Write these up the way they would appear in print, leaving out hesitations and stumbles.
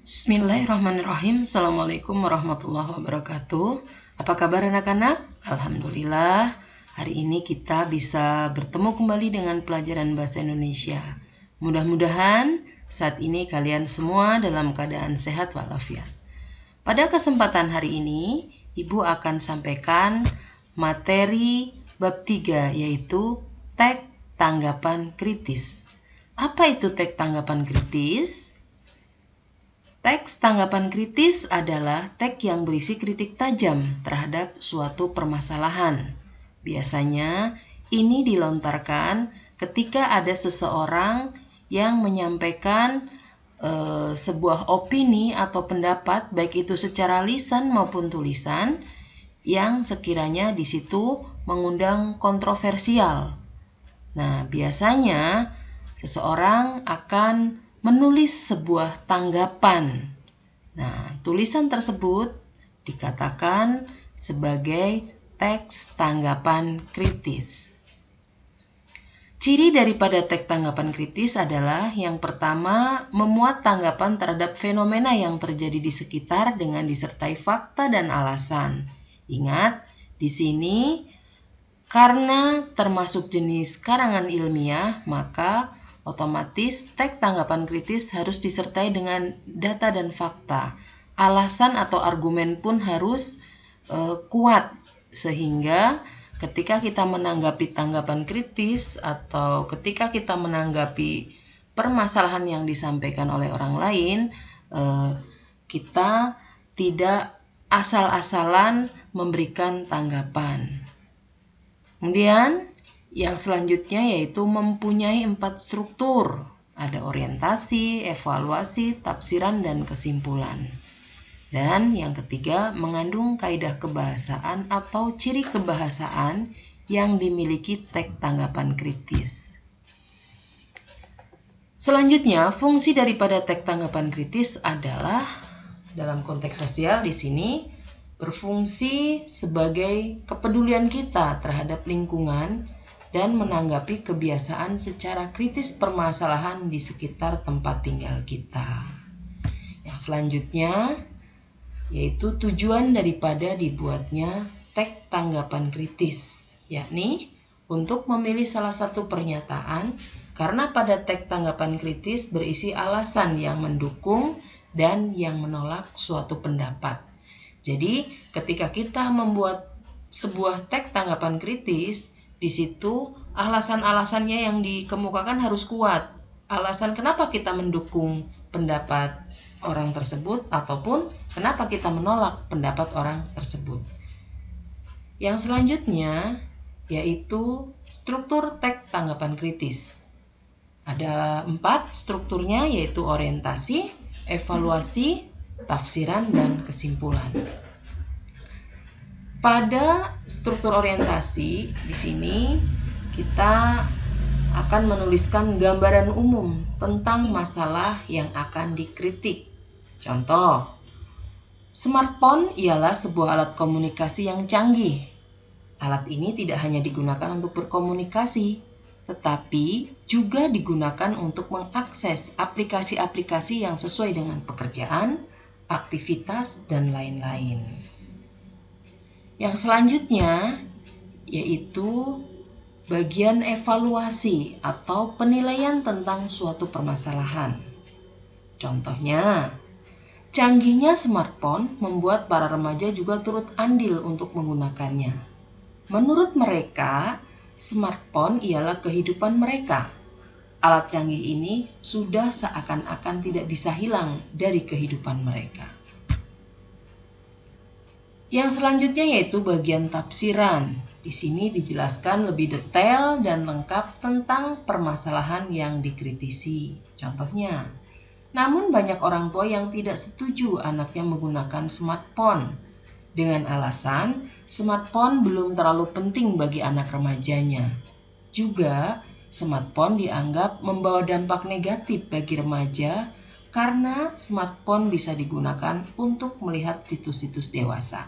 Bismillahirrahmanirrahim. Assalamualaikum warahmatullahi wabarakatuh. Apa kabar anak-anak? Alhamdulillah, hari ini kita bisa bertemu kembali dengan pelajaran bahasa Indonesia. Mudah-mudahan saat ini kalian semua dalam keadaan sehat walafiat. Pada kesempatan hari ini, Ibu akan sampaikan materi bab 3, yaitu teks tanggapan kritis. Apa itu teks tanggapan kritis? Teks tanggapan kritis adalah teks yang berisi kritik tajam terhadap suatu permasalahan. Biasanya ini dilontarkan ketika ada seseorang yang menyampaikan sebuah opini atau pendapat, baik itu secara lisan maupun tulisan, yang sekiranya di situ mengundang kontroversial. Nah, biasanya seseorang akan menulis sebuah tanggapan. Nah, tulisan tersebut dikatakan sebagai teks tanggapan kritis. Ciri daripada teks tanggapan kritis adalah yang pertama, memuat tanggapan terhadap fenomena yang terjadi di sekitar dengan disertai fakta dan alasan. Ingat, di sini karena termasuk jenis karangan ilmiah, maka otomatis teks tanggapan kritis harus disertai dengan data dan fakta. Alasan atau argumen pun harus kuat, sehingga ketika kita menanggapi tanggapan kritis atau ketika kita menanggapi permasalahan yang disampaikan oleh orang lain, kita tidak asal-asalan memberikan tanggapan. Kemudian yang selanjutnya yaitu mempunyai 4 struktur. Ada orientasi, evaluasi, tafsiran, dan kesimpulan. Dan yang ketiga, mengandung kaidah kebahasaan atau ciri kebahasaan yang dimiliki teks tanggapan kritis. Selanjutnya, fungsi daripada teks tanggapan kritis adalah dalam konteks sosial di sini berfungsi sebagai kepedulian kita terhadap lingkungan dan menanggapi kebiasaan secara kritis permasalahan di sekitar tempat tinggal kita. Yang selanjutnya yaitu tujuan daripada dibuatnya teks tanggapan kritis, yakni untuk memilih salah satu pernyataan karena pada teks tanggapan kritis berisi alasan yang mendukung dan yang menolak suatu pendapat. Jadi, ketika kita membuat sebuah teks tanggapan kritis, di situ alasan-alasannya yang dikemukakan harus kuat. Alasan kenapa kita mendukung pendapat orang tersebut ataupun kenapa kita menolak pendapat orang tersebut. Yang selanjutnya yaitu struktur teks tanggapan kritis. Ada 4 strukturnya, yaitu orientasi, evaluasi, tafsiran, dan kesimpulan. Pada struktur orientasi di sini kita akan menuliskan gambaran umum tentang masalah yang akan dikritik. Contoh, smartphone ialah sebuah alat komunikasi yang canggih. Alat ini tidak hanya digunakan untuk berkomunikasi, tetapi juga digunakan untuk mengakses aplikasi-aplikasi yang sesuai dengan pekerjaan, aktivitas, dan lain-lain. Yang selanjutnya yaitu bagian evaluasi atau penilaian tentang suatu permasalahan. Contohnya, canggihnya smartphone membuat para remaja juga turut andil untuk menggunakannya. Menurut mereka, smartphone ialah kehidupan mereka. Alat canggih ini sudah seakan-akan tidak bisa hilang dari kehidupan mereka. Yang selanjutnya yaitu bagian tafsiran. Di sini dijelaskan lebih detail dan lengkap tentang permasalahan yang dikritisi. Contohnya, namun banyak orang tua yang tidak setuju anaknya menggunakan smartphone dengan alasan smartphone belum terlalu penting bagi anak remajanya. Juga, smartphone dianggap membawa dampak negatif bagi remaja karena smartphone bisa digunakan untuk melihat situs-situs dewasa.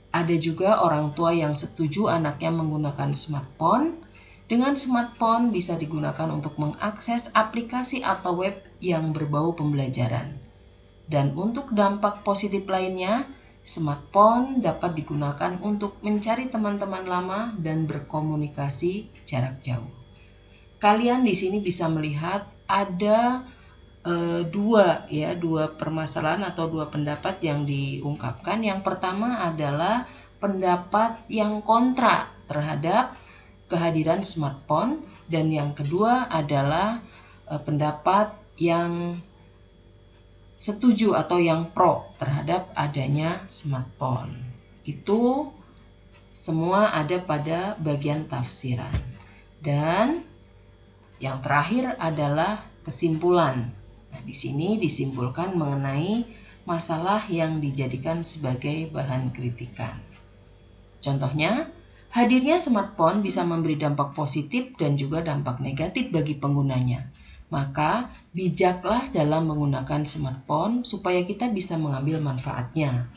Ada juga orang tua yang setuju anaknya menggunakan smartphone. Dengan smartphone bisa digunakan untuk mengakses aplikasi atau web yang berbau pembelajaran. Dan untuk dampak positif lainnya, smartphone dapat digunakan untuk mencari teman-teman lama dan berkomunikasi jarak jauh. Kalian di sini bisa melihat ada dua permasalahan atau dua pendapat yang diungkapkan. Yang pertama adalah pendapat yang kontra terhadap kehadiran smartphone, dan yang kedua adalah pendapat yang setuju atau yang pro terhadap adanya smartphone. Itu semua ada pada bagian tafsiran. Dan yang terakhir adalah kesimpulan. Nah, di sini disimpulkan mengenai masalah yang dijadikan sebagai bahan kritikan. Contohnya, hadirnya smartphone bisa memberi dampak positif dan juga dampak negatif bagi penggunanya. Maka, bijaklah dalam menggunakan smartphone supaya kita bisa mengambil manfaatnya.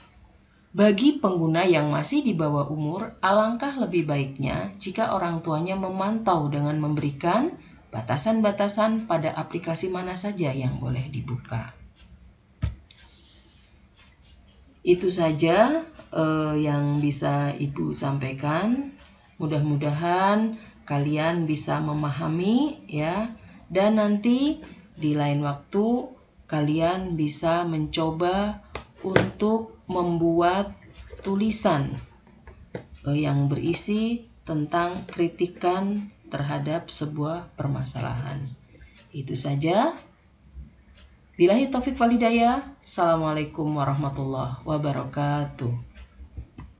Bagi pengguna yang masih di bawah umur, alangkah lebih baiknya jika orang tuanya memantau dengan memberikan batasan-batasan pada aplikasi mana saja yang boleh dibuka. Itu saja yang bisa Ibu sampaikan. Mudah-mudahan kalian bisa memahami ya, dan nanti di lain waktu kalian bisa mencoba untuk membuat tulisan yang berisi tentang kritikan terhadap sebuah permasalahan. Itu saja. Billahi taufik wal hidayah. Assalamualaikum warahmatullahi wabarakatuh.